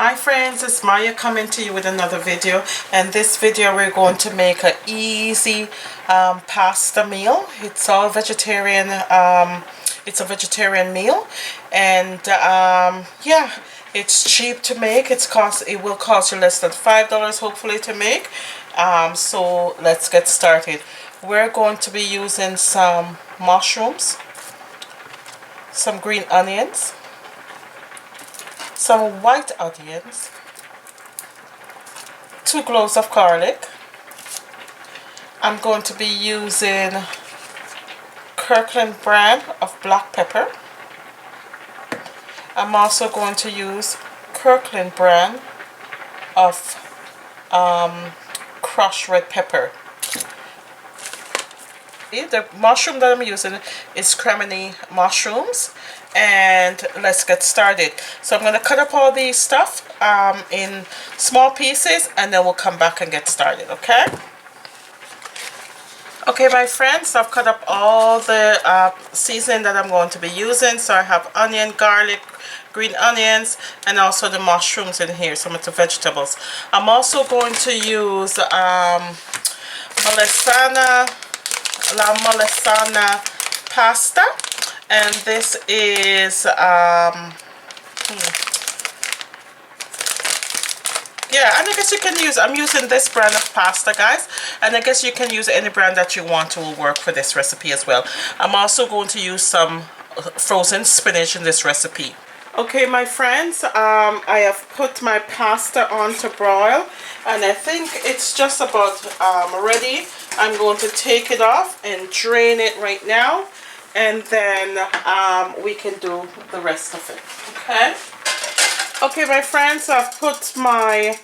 Hi friends, it's Maya coming to you with another video, and this video we're going to make an easy pasta meal. It's all vegetarian. It's a vegetarian meal, and yeah, it's cheap to make. It will cost you less than $5 hopefully to make. So let's get started. We're going to be using some mushrooms, some green onions, some white onions, 2 cloves of garlic. I'm going to be using Kirkland brand of black pepper. I'm also going to use Kirkland brand of crushed red pepper. The mushroom that I'm using is cremini mushrooms, and let's get started. So I'm going to cut up all these stuff in small pieces, and then we'll come back and get started. Okay my friends, I've cut up all the seasoning that I'm going to be using. So I have onion, garlic, green onions, and also the mushrooms in here, some of the vegetables. I'm also going to use La Molesana pasta, and this is yeah, and I guess you can use, I'm using this brand of pasta guys, and I guess you can use any brand that you want to will work for this recipe as well. I'm also going to use some frozen spinach in this recipe. Okay my friends, I have put my pasta on to broil, and I think it's just about ready. I'm going to take it off and drain it right now, and then we can do the rest of it. Okay my friends, I've put my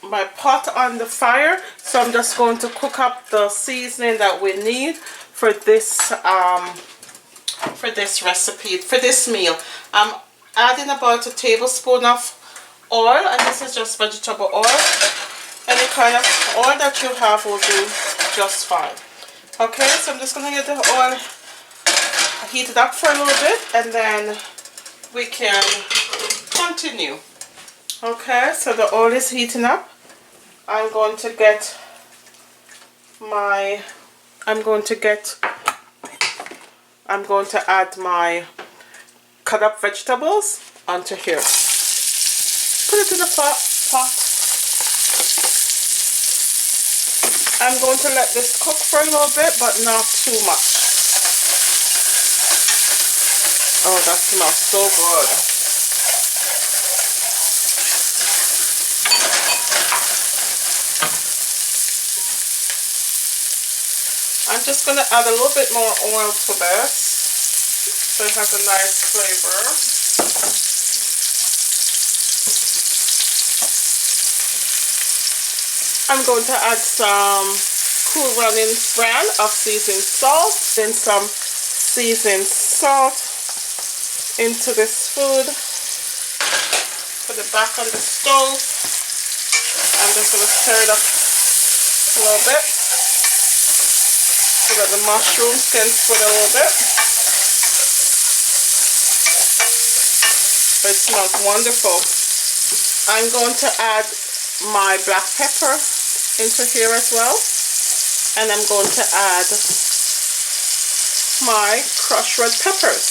my pot on the fire, so I'm just going to cook up the seasoning that we need for this recipe, for this meal. I'm adding about a tablespoon of oil, and this is just vegetable oil. Any kind of oil that you have will do just fine. Okay, so I'm just going to get the oil heated up for a little bit, and then we can continue. Okay, so the oil is heating up. I'm going to add my cut up vegetables onto here. Put it in the pot. I'm going to let this cook for a little bit, but not too much. Oh, that smells so good. I'm just going to add a little bit more oil to this, so it has a nice flavor. I'm going to add some Cool Runnings brand of seasoned salt, then some seasoned salt into this food. Put it back on the stove. I'm just going to stir it up a little bit so that the mushrooms can spread a little bit. But it smells wonderful. I'm going to add my black pepper into here as well, and I'm going to add my crushed red peppers.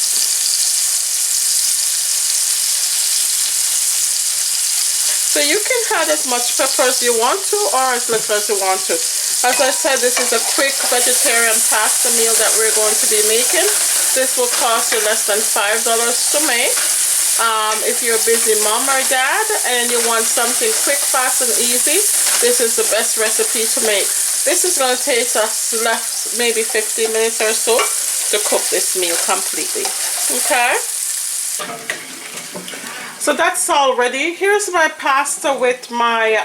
So you can add as much pepper as you want to, or as little as you want to. As I said, this is a quick vegetarian pasta meal that we're going to be making. This will cost you less than $5 to make. If you're a busy mom or dad and you want something quick, fast, and easy, this is the best recipe to make. This is going to take us maybe 15 minutes or so to cook this meal completely. Okay? So that's all ready. Here's my pasta with my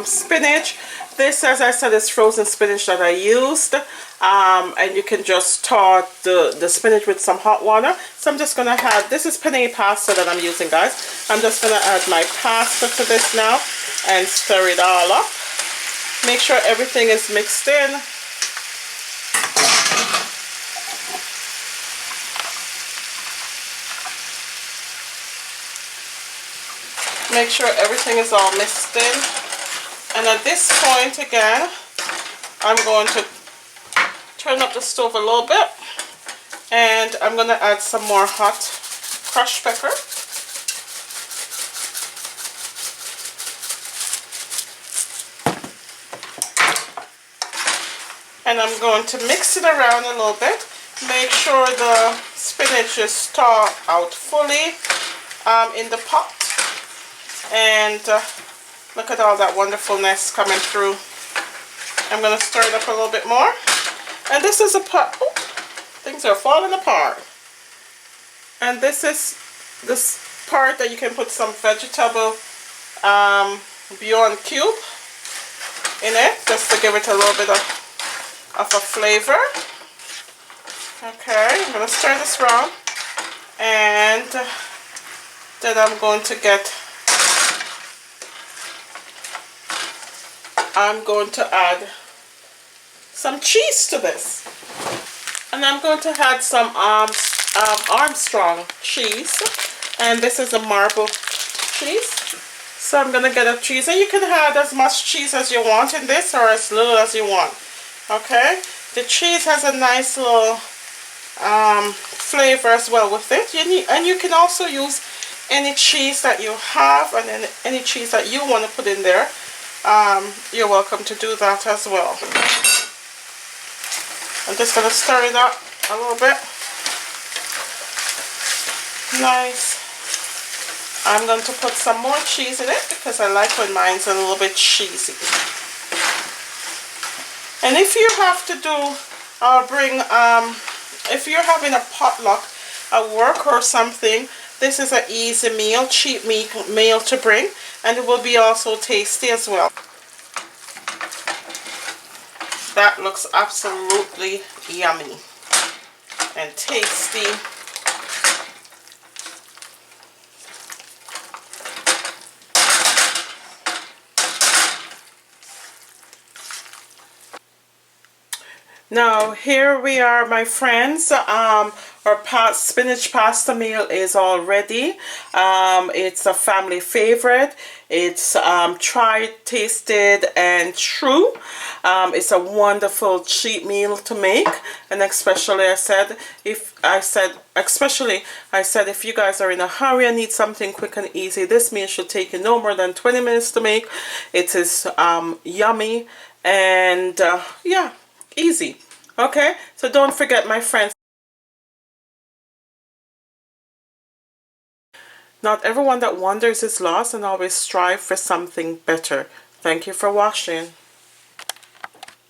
spinach. This, as I said, is frozen spinach that I used. And you can just thaw the spinach with some hot water. So I'm just going to add, this is penne pasta that I'm using guys. I'm just going to add my pasta to this now and stir it all up. Make sure everything is mixed in. Make sure everything is all mixed in. And at this point again, I'm going to turn up the stove a little bit, and I'm going to add some more hot crushed pepper. And I'm going to mix it around a little bit. Make sure the spinach is thawed out fully in the pot. And look at all that wonderfulness coming through. I'm going to stir it up a little bit more. And this is a pot. Oh, things are falling apart. And this is this part that you can put some vegetable bouillon cube in it, just to give it a little bit of a flavor. Okay, I'm going to stir this around, and then I'm going to add some cheese to this, and I'm going to add some Armstrong cheese, and this is a marble cheese. So I'm going to get a cheese, and you can add as much cheese as you want in this, or as little as you want. Okay, the cheese has a nice little flavor as well with it. And you can also use any cheese that you have, and then any cheese that you want to put in there. You're welcome to do that as well. I'm just going to stir it up a little bit. Nice. I'm going to put some more cheese in it because I like when mine's a little bit cheesy. And if you have to do if you're having a potluck at work or something, this is an easy meal, cheap meal to bring, and it will be also tasty as well. That looks absolutely yummy and tasty. Now here we are, my friends. Our spinach pasta meal is all ready. It's a family favorite. It's tried, tasted, and true. It's a wonderful cheap meal to make, and especially I said if you guys are in a hurry and need something quick and easy, this meal should take you no more than 20 minutes to make. It is yummy and yeah, easy. Okay, so don't forget, my friends, not everyone that wanders is lost, and always strive for something better. Thank you for watching.